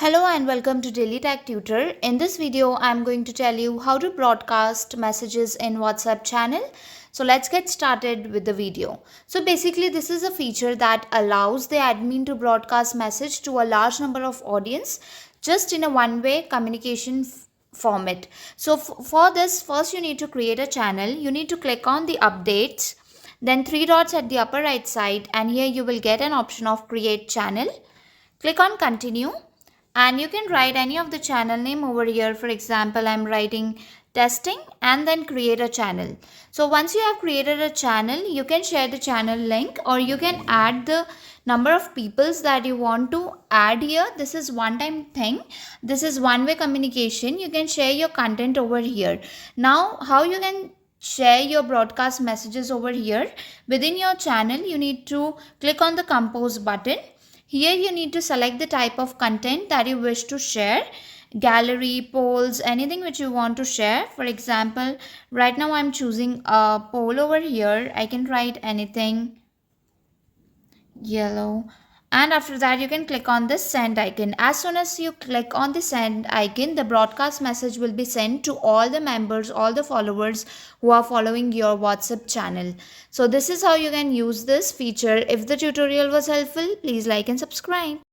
Hello and welcome to Daily Tech Tutor. In this video, I'm going to tell you how to broadcast messages in WhatsApp channel. So let's get started with the video. So basically, this is a feature that allows the admin to broadcast message to a large number of audience just in a one-way communication format. So for this, first you need to create a channel. You need to click on the updates, then three dots at the upper right side, and here you will get an option of create channel. Click on continue and you can write any of the channel name over here. For example, I'm writing testing and then create a channel. So once you have created a channel, you can share the channel link or you can add the number of peoples that you want to add here. This is one time thing. This is one way communication. You can share your content over here. Now how you can share your broadcast messages over here within your channel, you need to click on the compose button. Here you need to select the type of content that you wish to share, gallery, polls, anything which you want to share. For example, right now I'm choosing a poll over here. I can write anything, yellow. And after that, you can click on this send icon. As soon as you click on the send icon, the broadcast message will be sent to all the members, all the followers who are following your WhatsApp channel. So this is how you can use this feature. If the tutorial was helpful, please like and subscribe.